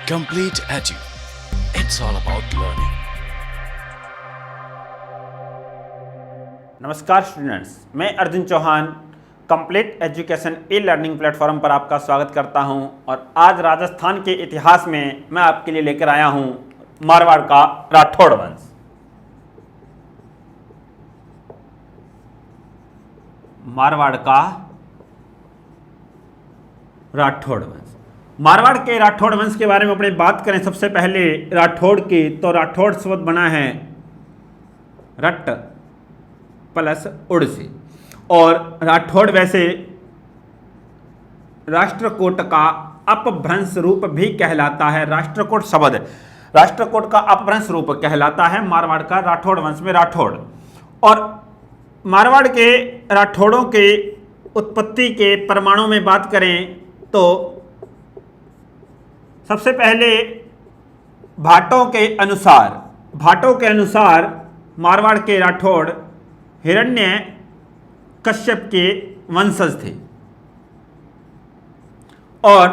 Complete Edu. It's all about learning. नमस्कार students, मैं Arjun Chauhan complete education e learning platform पर आपका स्वागत करता हूं। और आज राजस्थान के इतिहास में मैं आपके लिए लेकर आया हूं मारवाड़ का राठौड़ वंश। मारवाड़ का राठौड़ वंश। मारवाड़ के राठौड़ वंश के बारे में अपनी बात करें सबसे पहले राठौड़ की, तो राठौड़ शब्द बना है रट प्लस उड़ से। और राठौड़ वैसे राष्ट्रकूट का अपभ्रंश रूप भी कहलाता है। राष्ट्रकूट शब्द राष्ट्रकूट का अपभ्रंश रूप कहलाता है मारवाड़ का राठौड़ वंश में राठौड़। और मारवाड़ के राठौड़ों के उत्पत्ति के प्रमाणों में बात करें तो सबसे पहले भाटों के अनुसार मारवाड़ के राठौड़ हिरण्य कश्यप के वंशज थे। और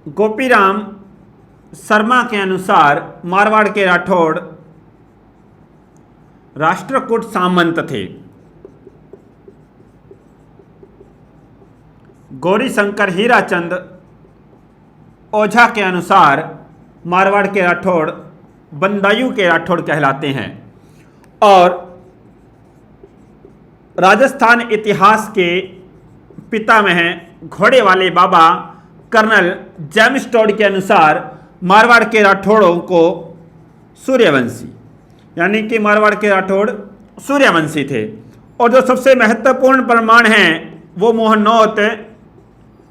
गोपीराम शर्मा के अनुसार मारवाड़ के राठौड़ राष्ट्रकूट सामंत थे। गौरीशंकर हीराचंद ओझा के अनुसार मारवाड़ के राठौड़ बंदायू के राठौड़ कहलाते हैं। और राजस्थान इतिहास के पितामह घोड़े वाले बाबा कर्नल जेम्स टॉड के अनुसार मारवाड़ के राठौड़ों को सूर्यवंशी, यानी कि मारवाड़ के राठौड़ सूर्यवंशी थे। और जो सबसे महत्वपूर्ण प्रमाण है वो मोहनोत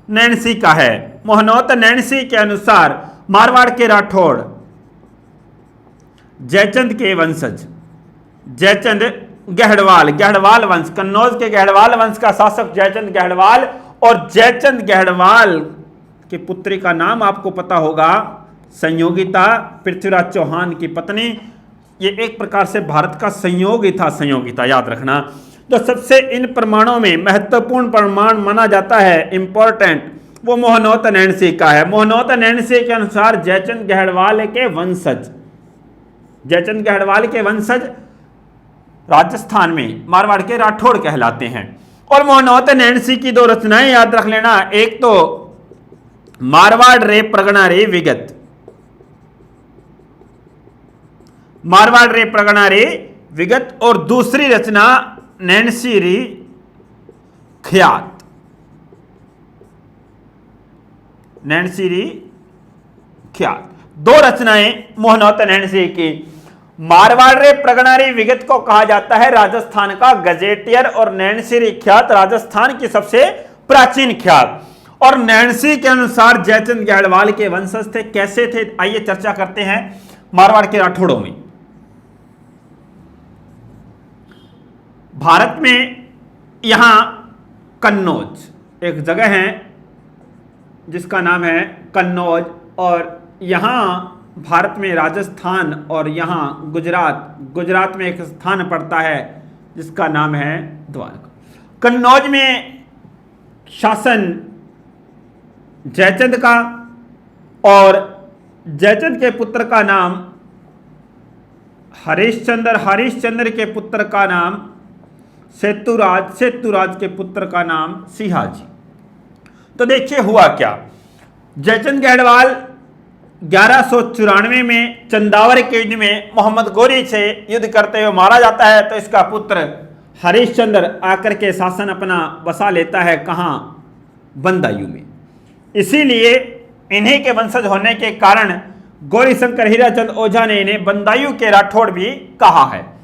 नैन्सी का है। मोहनोत नैन्सी के अनुसार मारवाड़ के राठौड़ जयचंद के वंशज, जयचंद गहड़वाल वंश, कन्नौज के गहड़वाल वंश का शासक जयचंद गहड़वाल। और जयचंद गहड़वाल की पुत्री का नाम आपको पता होगा संयोगिता, पृथ्वीराज चौहान की पत्नी। ये एक प्रकार से भारत का संयोग ही था, संयोगिता याद रखना। तो सबसे इन प्रमाणों में महत्वपूर्ण प्रमाण माना जाता है इंपॉर्टेंट, वो मोहनोत नैन्सी का है। मोहनोत नैन्सी के अनुसार जयचंद गहड़वाल के वंशज राजस्थान में मारवाड़ के राठौड़ कहलाते हैं। और मोहनोत नैन्सी की दो रचनाएं याद रख लेना, एक तो मारवाड़ रे प्रगणा रे विगत, और दूसरी रचना नैन्सी री ख्यात। दो रचनाएं मोहनोत नैन्सी की। मारवाड़ रे प्रगणा रे विगत को कहा जाता है राजस्थान का गजेटियर, और नैन्सी री ख्यात राजस्थान की सबसे प्राचीन ख्यात। और नैन्सी के अनुसार जयचंद गहड़वाल के वंशज थे। कैसे थे, आइए चर्चा करते हैं मारवाड़ के राठौड़ों में। भारत में यहां कन्नौज एक जगह है जिसका नाम है कन्नौज, और यहां भारत में राजस्थान और यहां गुजरात में एक स्थान पड़ता है जिसका नाम है द्वारका। कन्नौज में शासन जयचंद का, और जयचंद के पुत्र का नाम हरिश्चंद्र के पुत्र का नाम सेतुराज के पुत्र का नाम सिहाजी। तो देखिए हुआ क्या, जयचंद गहड़वाल 1194 में चंदावर के युद्ध में मोहम्मद गोरी से युद्ध करते हुए मारा जाता है। तो इसका पुत्र हरिश्चंद्र आकर के शासन अपना बसा लेता है, कहाँ, बंदायू में। इसीलिए इन्हीं के वंशज होने के कारण गौरीशंकर हीराचंद ओझा ने इन्हें बंदायू के राठौड़ भी कहा है।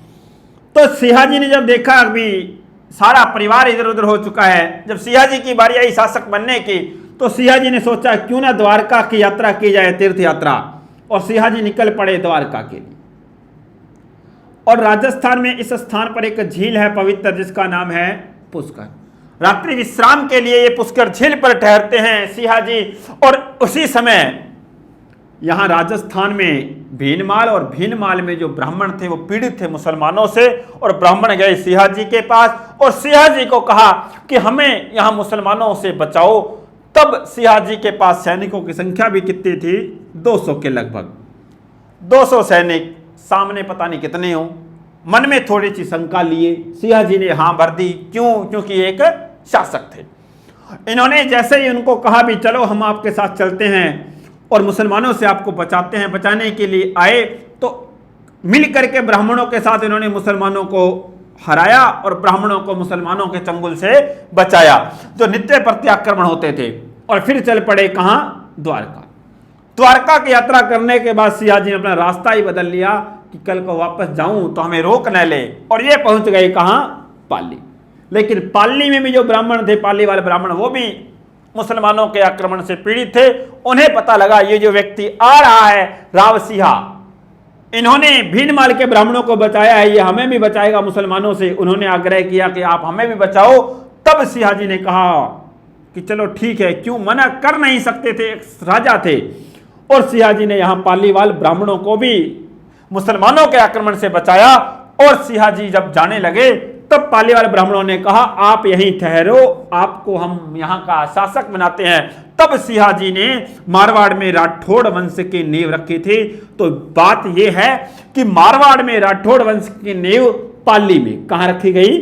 तो सिहाजी ने जब देखा अभी सारा परिवार इधर उधर हो चुका है, जब सिहाजी की बारी आई शासक बनने की, तो सिहाजी ने सोचा क्यों ना द्वारका की यात्रा की जाए, तीर्थ यात्रा। और सिहाजी निकल पड़े द्वारका के लिए। और राजस्थान में इस स्थान पर एक झील है पवित्र जिसका नाम है पुष्कर। रात्रि विश्राम के लिए ये पुष्कर झील पर ठहरते हैं सिहाजी। और उसी समय यहाँ राजस्थान में भीनमाल में जो ब्राह्मण थे वो पीड़ित थे मुसलमानों से, और ब्राह्मण गए सिहाजी के पास और सिहाजी को कहा कि हमें यहाँ मुसलमानों से बचाओ, तब सियाजी के पास सैनिकों की संख्या भी कितनी थी? 200 के लगभग। 200 सैनिक, सामने पता नहीं कितने हो। मन में थोड़ी सी शंका लिए सियाजी ने हाँ भर दी। क्यों? क्योंकि एक शासक थे। इन्होंने जैसे ही उनको कहा भी चलो हम आपके साथ चलते हैं और मुसलमानों से आपको बचाते हैं, बचाने के लिए आए, तो मिल करके ब्राह्मणों के साथ इन्होंने मुसलमानों को हराया और ब्राह्मणों को मुसलमानों के चंगुल से बचाया, जो नित्य प्रत्याक्रमण होते थे। और फिर चल पड़े कहां? द्वारका। द्वारका की यात्रा करने के बाद सियाजी ने अपना रास्ता ही बदल लिया कि कल को वापस जाऊं तो हमें रोक न ले, और ये पहुंच गए कहां? पाली। लेकिन पाली में भी जो ब्राह्मण थे, पाली वाले ब्राह्मण, वो भी मुसलमानों के आक्रमण से पीड़ित थे। उन्हें पता लगा ये जो व्यक्ति आ रहा है राव सिंहा, इन्होंने भीनमाल के ब्राह्मणों को बचाया है, ये हमें भी बचाएगा मुसलमानों से। उन्होंने आग्रह किया कि आप हमें भी बचाओ। तब सियाजी ने कहा कि चलो ठीक है, क्यों मना कर नहीं सकते थे, एक राजा थे। और सियाजी ने यहां पालीवाल ब्राह्मणों को भी मुसलमानों के आक्रमण से बचाया। और सियाजी जब जाने लगे तब पालीवाल ब्राह्मणों ने कहा आप यहीं ठहरो, आपको हम यहां का शासक बनाते हैं। तब सियाजी ने मारवाड़ में राठौड़ वंश की नींव रखी थी। तो बात यह है कि मारवाड़ में राठौड़ वंश की नींव पाली में कहां रखी गई?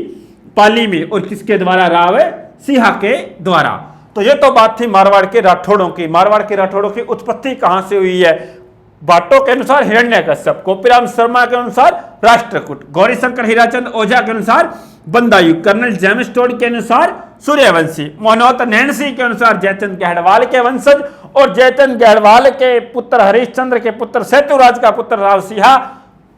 पाली में। और किसके द्वारा? राव सिंहा के द्वारा। तो यह तो बात थी मारवाड़ के राठौड़ों की। मारवाड़ के राठौड़ों की उत्पत्ति कहां से हुई है? बाटों के अनुसार हिरण्यकश्यप, गोपीराम शर्मा के अनुसार राष्ट्रकूट, गौरीशंकर हीराचंद ओझा के अनुसार बंदायु, कर्नल जेम्स टोड के अनुसार सूर्यवंशी, मोहनौत नैनसी के अनुसार जयचंद गहड़वाल के वंशज, और जयचंद गहड़वाल के पुत्र हरिश्चंद्र के पुत्र सेतुराज का पुत्र राव सिंहा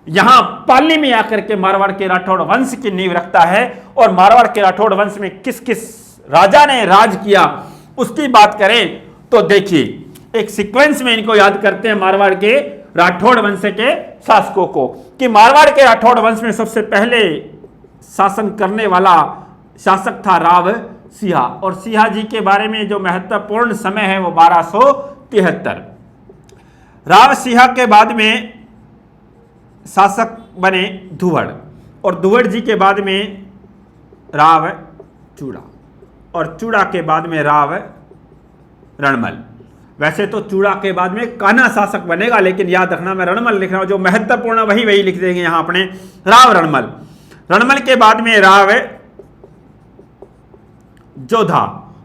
यहां पाली में आकर के मारवाड़ के राठौड़ वंश की नींव रखता है। और मारवाड़ के राठौड़ वंश में किस किस राजा ने राज किया उसकी बात करें तो देखिए, एक सीक्वेंस में इनको याद करते हैं मारवाड़ के राठौड़ वंश के शासकों को, कि मारवाड़ के राठौड़ वंश में सबसे पहले शासन करने वाला शासक था राव सिंहा। और सिंहा जी के बारे में जो महत्वपूर्ण समय है वो 1273। राव सिंहा के बाद में शासक बने धुवड़, और धुवड़ जी के बाद में राव चूड़ा, और चूड़ा के बाद में राव रणमल। वैसे तो चूड़ा के बाद में कान्हा शासक बनेगा, लेकिन याद रखना मैं रणमल लिख रहा हूं, जो महत्वपूर्ण वही लिख देंगे यहां अपने, राव रणमल। रणमल के बाद में राव जोधा,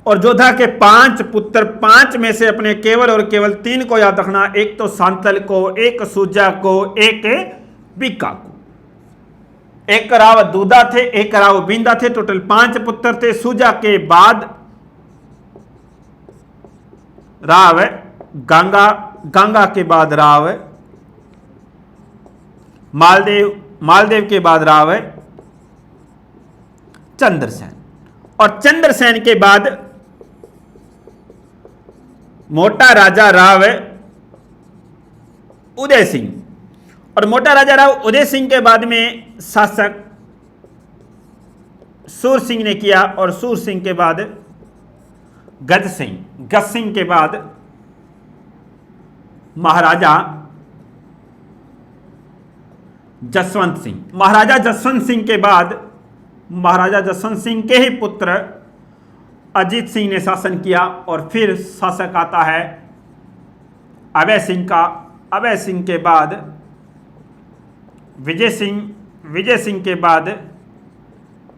और जोधा के 5 पुत्र, 5 में से अपने केवल और केवल 3 को याद रखना, एक तो सांतल को, एक सूजा को, एक बीका को। एक राव दूधा थे, एक राव बींदा थे, टोटल 5 पुत्र थे। सूजा के बाद राव गंगा, गंगा के बाद राव मालदेव, मालदेव के बाद राव चंद्रसेन, और चंद्रसेन के बाद मोटा राजा राव उदय सिंह, और मोटा राजा राव उदय सिंह के बाद में शासक सूर सिंह ने किया, और सूर सिंह के बाद गज सिंह, गज सिंह के बाद महाराजा जसवंत सिंह, महाराजा जसवंत सिंह के बाद महाराजा जसवंत सिंह के ही पुत्र अजीत सिंह ने शासन किया। और फिर शासक आता है अभय सिंह का, अभय सिंह के बाद विजय सिंह, विजय सिंह के बाद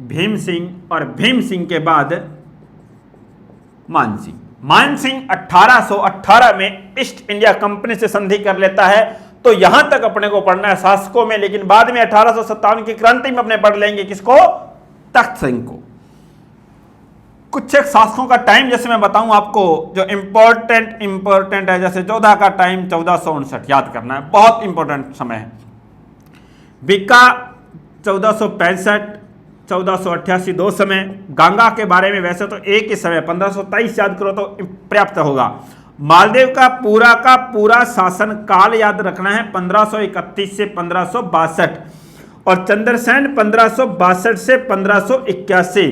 भीम सिंह, और भीम सिंह के बाद मान सिंह। मान सिंह 1818 में ईस्ट इंडिया कंपनी से संधि कर लेता है। तो यहां तक अपने को पढ़ना है शासकों में, लेकिन बाद में 1857 की क्रांति में अपने पढ़ लेंगे किसको? तख्त सिंह को। कुछ एक शासकों का टाइम जैसे मैं बताऊं आपको जो इंपॉर्टेंट है, जैसे जोधा का टाइम 1459 याद करना है, बहुत इंपॉर्टेंट समय है। बीका 1465, 1488 2 समय। गंगा के बारे में वैसे तो एक ही समय 1523 याद करो तो पर्याप्त होगा। मालदेव का पूरा शासन काल याद रखना है 1531 से 1562, और चंद्रसेन 1562 से 1581।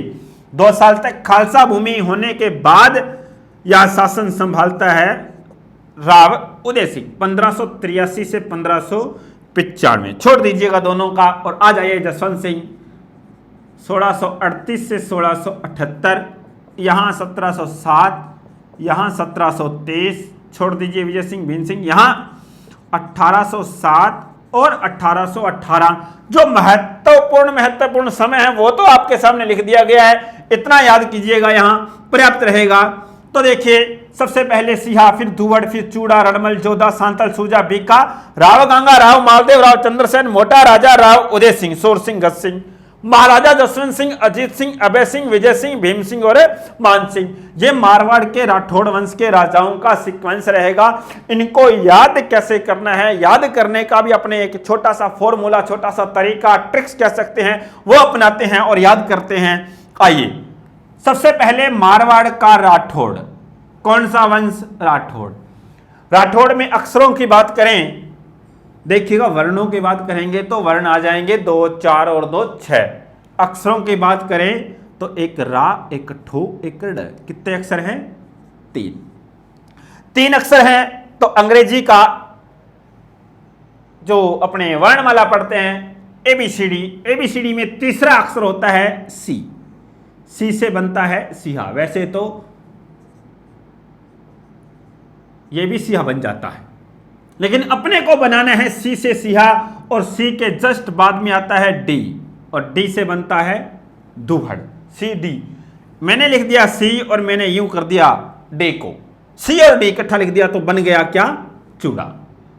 2 साल तक खालसा भूमि होने के बाद यह शासन संभालता है राव उदय सिंह 1583 से 1595। छोड़ दीजिएगा दोनों का और आ जाइए जसवंत सिंह 1638 से 1678, यहाँ 1707 यहाँ 1723, छोड़ दीजिए विजय सिंह, भीम सिंह, यहाँ 1807 और 1818। जो महत्वपूर्ण समय है वो तो आपके सामने लिख दिया गया है, इतना याद कीजिएगा, यहाँ पर्याप्त रहेगा। तो देखिए सबसे पहले सिहा, फिर धुवड़, फिर चूड़ा, रणमल, जोधा, सांतल, सूजा, बीका, राव गंगा, राव मालदेव, राव चंद्रसेन, मोटा राजा, राव उदय सिंह, सोर सिंह, गज सिंह, महाराजा जसवंत सिंह, अजीत सिंह, अभय सिंह, विजय सिंह, भीम सिंह और मान सिंह। ये मारवाड़ के राठौड़ वंश के राजाओं का सीक्वेंस रहेगा। इनको याद कैसे करना है, याद करने का भी अपने एक छोटा सा फॉर्मूला, छोटा सा तरीका, ट्रिक्स कह सकते हैं, वो अपनाते हैं और याद करते हैं। आइए सबसे पहले मारवाड़ का राठौड़, कौन सा वंश? राठौड़। राठौड़ में अक्षरों की बात करें, देखिएगा वर्णों की बात करेंगे तो वर्ण आ जाएंगे 2, 4 और 2, 6। अक्षरों की बात करें तो एक रा, एक ठो, एक ड। कितने अक्षर हैं? 3 अक्षर हैं। तो अंग्रेजी का जो अपने वर्णमाला पढ़ते हैं एबीसीडी, एबीसीडी में तीसरा अक्षर होता है सी, सी से बनता है सिहा। वैसे तो ये भी सिहा बन जाता है, लेकिन अपने को बनाना है सी से सिहा, और सी के जस्ट बाद में आता है डी, और डी से बनता है दुहड़, सी डी। मैंने लिख दिया सी और मैंने यूं कर दिया डी को, सी और डी इकट्ठा लिख दिया तो बन गया क्या? चूड़ा,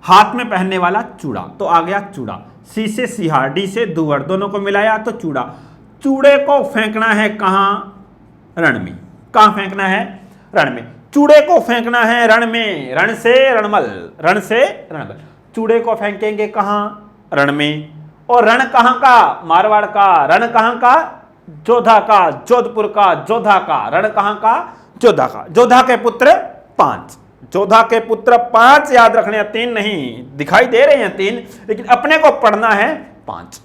हाथ में पहनने वाला चूड़ा। तो आ गया चूड़ा। सी से सिहा, डी से दुहड़, दोनों को मिलाया तो चूड़ा। चूड़े को फेंकना है कहां? रण में। कहां फेंकना है? रण में। चूड़े को फेंकना है रण में, रण से रणमल, रण से रणमल। चूड़े को फेंकेंगे कहां? रण में। और रण कहां का? मारवाड़ का। रण कहां का? जोधा का, जोधपुर का, जोधा का। रण कहां का? जोधा का। जोधा के पुत्र 5, जोधा के पुत्र 5 याद रखने हैं, 3 नहीं। दिखाई दे रहे हैं 3, लेकिन अपने को पढ़ना है 5।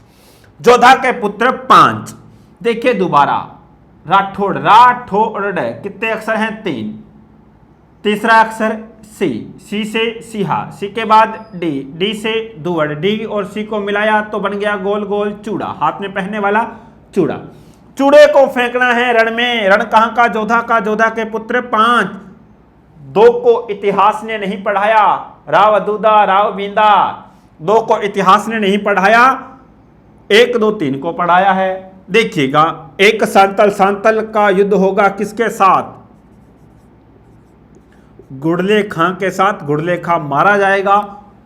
जोधा के पुत्र 5। देखिए दोबारा, राठौड़, राठौड़, कितने अक्षर हैं? 3। तीसरा अक्षर सी, सी से सिहा, सी के बाद डी, डी से दुवड़, डी और सी को मिलाया तो बन गया गोल गोल चूड़ा, हाथ में पहनने वाला चूड़ा। चूड़े को फेंकना है रण में। रण कहां का? जोधा का। जोधा के पुत्र 5। 2 को इतिहास ने नहीं पढ़ाया, राव अदूदा, राव बींदा। 2 को इतिहास ने नहीं पढ़ाया, 1, 2, 3 को पढ़ाया है। देखिएगा, एक सांतल, सांतल का युद्ध होगा किसके साथ? गुड़ले खां के साथ। गुड़ले खां मारा जाएगा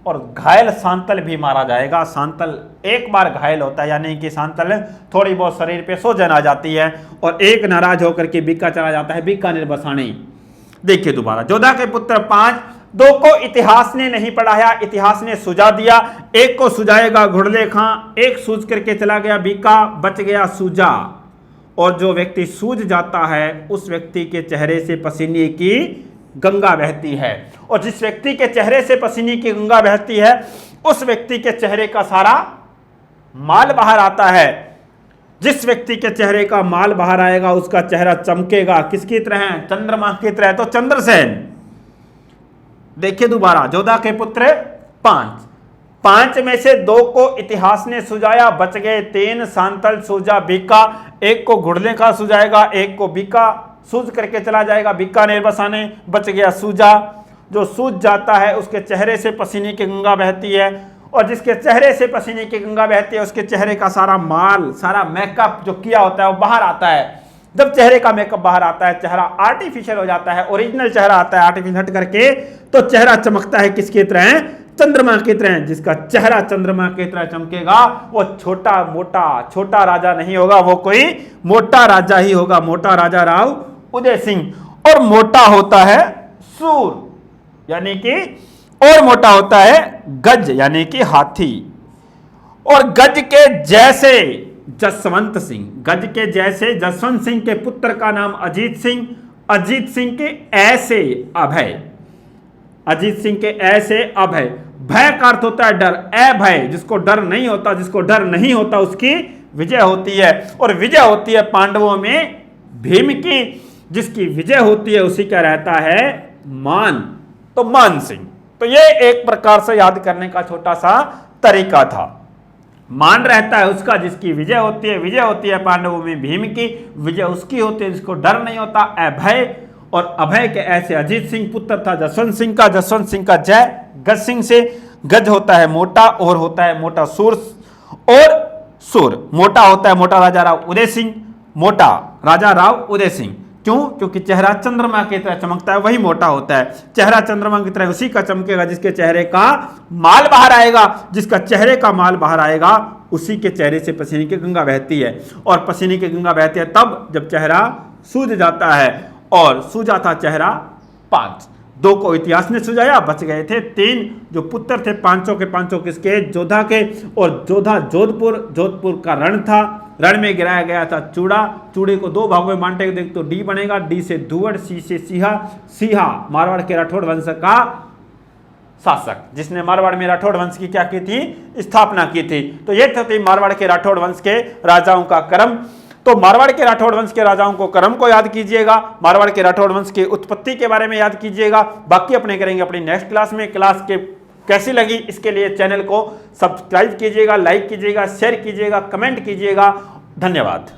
और घायल सांतल भी मारा जाएगा। सांतल एक बार घायल होता है, यानी कि सांतल थोड़ी बहुत शरीर पे सोजन आ जाती है, और एक नाराज होकर के बीका चला जाता है बीकानेर बसाने। देखिए दोबारा, जोधा के पुत्र 5। 2 को इतिहास ने नहीं पढ़ाया, इतिहास ने सुझा दिया। 1 को सुझाएगा घुड़ले खां, 1 सूझ करके चला गया बीका, बच गया सूजा। और जो व्यक्ति सूझ जाता है उस व्यक्ति के चेहरे से पसीने की गंगा बहती है, और जिस व्यक्ति के चेहरे से पसीने की गंगा बहती है उस व्यक्ति के चेहरे का सारा माल बाहर आता है। जिस व्यक्ति के चेहरे का माल बाहर आएगा उसका चेहरा चमकेगा। किसकी तरह? चंद्रमा की तरह। तो चंद्रसेन। देखिए दोबारा, जोधा के पुत्र 5। 5 में से 2 को इतिहास ने सुझाया, बच गए 3। सांतल, सूजा, बीका। 1 को घुड़ले का सुझाएगा, 1 को बीका सूझ करके चला जाएगा बीकानेर बसाने, बच गया सूजा। जो सूझ जाता है उसके चेहरे से पसीने की गंगा बहती है, और जिसके चेहरे से पसीने की गंगा बहती है उसके चेहरे का सारा माल, सारा मेकअप जो किया होता है वो बाहर आता है। जब चेहरे का मेकअप बाहर आता है, चेहरा आर्टिफिशियल हो जाता है, ओरिजिनल चेहरा आता है आर्टिफिशियल हट करके, तो चेहरा चमकता है किसकी तरह? चंद्रमा की तरह। जिसका चेहरा चंद्रमा की तरह चमकेगा वो छोटा मोटा, छोटा राजा नहीं होगा, वो कोई मोटा राजा ही होगा। मोटा राजा राव उदय सिंह। और मोटा होता है सूर, यानी कि, और मोटा होता है गज, यानी कि हाथी। और गज के जैसे जसवंत सिंह, गज के जैसे जसवंत सिंह के पुत्र का नाम अजीत सिंह। अजीत सिंह के ऐसे अभय, अजीत सिंह के ऐसे अभय। भय का अर्थ होता है डर, अभय जिसको डर नहीं होता, जिसको डर नहीं होता उसकी विजय होती है। और विजय होती है पांडवों में भीम की, जिसकी विजय होती है उसी का रहता है मान। तो मान सिंह। तो ये एक प्रकार से याद करने का छोटा सा तरीका था। मान रहता है उसका जिसकी विजय होती है। विजय होती है पांडवों में भीम की, विजय उसकी होती है जिसको डर नहीं होता, अभय। और अभय के ऐसे अजीत सिंह पुत्र था जसवंत सिंह का, जसवंत सिंह का जय गज सिंह से, गज होता है मोटा और होता है मोटा सूर, और सूर मोटा होता है मोटा राजा राव उदय सिंह, मोटा राजा राव उदय सिंह। क्यों? क्योंकि चेहरा चंद्रमा की तरह चमकता है, वही मोटा होता है। चेहरा चंद्रमा की तरह उसी का चमकेगा जिसके चेहरे का माल बाहर आएगा, जिसका चेहरे का माल बाहर आएगा उसी के चेहरे से पसीने की गंगा बहती है। और पसीने की गंगा बहती है तब जब चेहरा सूझ जाता है, और सूझा था चेहरा 5। 2 को इतिहास ने सुझाया, बच गए थे 3 जो पुत्र थे पांचों के पांचों किसके? जोधा के। और जोधा जोधपुर, जोधपुर का रण था, रण में गिराया गया था चूड़ा। चूड़े को 2 भागों में बांटे देख तो डी बनेगा, डी से धुवड़, सी से सिहा। सिहा मारवाड़ के राठौड़ वंश का शासक, जिसने मारवाड़ में राठौड़ वंश की क्या की थी? स्थापना की थी। तो ये थे मारवाड़ के राठौड़ वंश के राजाओं का क्रम। तो मारवाड़ के राठौड़ वंश के राजाओं को क्रम को याद कीजिएगा, मारवाड़ के राठौड़ वंश की उत्पत्ति के बारे में याद कीजिएगा। बाकी अपने करेंगे अपनी नेक्स्ट क्लास में। क्लास के कैसी लगी इसके लिए चैनल को सब्सक्राइब कीजिएगा, लाइक कीजिएगा, शेयर कीजिएगा, कमेंट कीजिएगा। धन्यवाद।